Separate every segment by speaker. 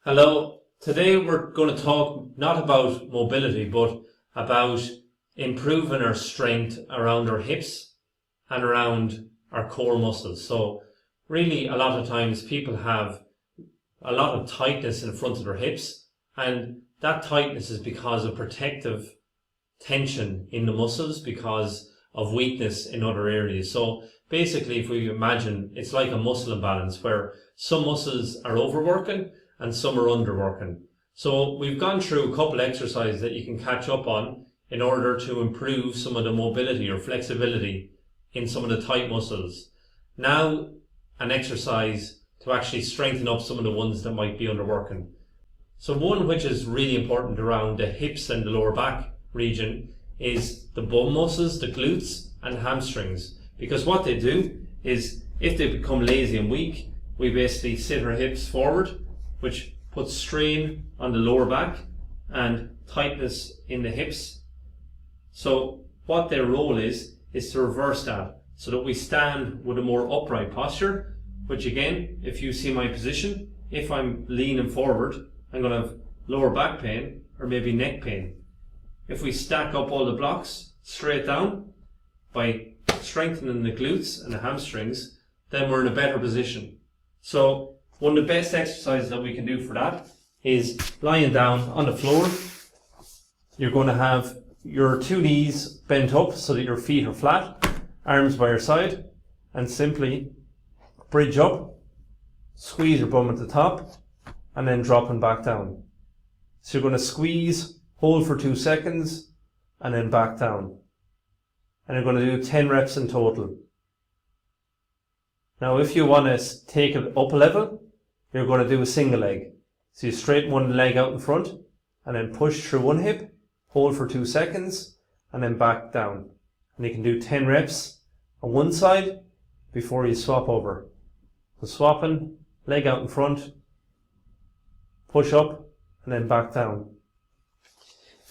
Speaker 1: Hello, today we're going to talk not about mobility but about improving our strength around our hips and around our core muscles. So really a lot of times people have a lot of tightness in front of their hips, and that tightness is because of protective tension in the muscles because of weakness in other areas. So basically, if we imagine it's like a muscle imbalance where some muscles are overworking and some are underworking. So we've gone through a couple exercises that you can catch up on in order to improve some of the mobility or flexibility in some of the tight muscles. Now an exercise to actually strengthen up some of the ones that might be underworking. So one which is really important around the hips and the lower back region is the bum muscles, the glutes and hamstrings, because what they do is if they become lazy and weak, we basically sit our hips forward, which puts strain on the lower back and tightness in the hips. So what their role is to reverse that so that we stand with a more upright posture, which again, if you see my position, if I'm leaning forward, I'm going to have lower back pain or maybe neck pain. If we stack up all the blocks straight down by strengthening the glutes and the hamstrings, then we're in a better position. So one of the best exercises that we can do for that is lying down on the floor. You're going to have your two knees bent up so that your feet are flat, arms by your side, and simply bridge up, squeeze your bum at the top, and then dropping back down. So you're going to squeeze, hold for 2 seconds, and then back down. And you're going to do 10 reps in total. Now if you want to take it up a level, you're going to do a single leg. So you straighten one leg out in front and then push through one hip, hold for 2 seconds and then back down. And you can do 10 reps on one side before you swap over. So swapping, leg out in front, push up and then back down.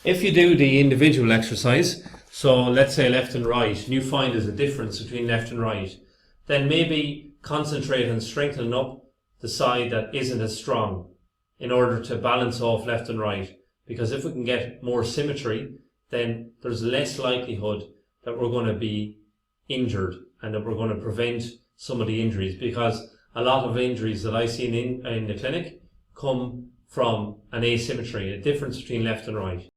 Speaker 1: If you do the individual exercise, so let's say left and right, and you find there's a difference between left and right, then maybe concentrate on strengthening up the side that isn't as strong in order to balance off left and right. Because if we can get more symmetry, then there's less likelihood that we're going to be injured and that we're going to prevent some of the injuries, because a lot of injuries that I see in the clinic come from an asymmetry, a difference between left and right.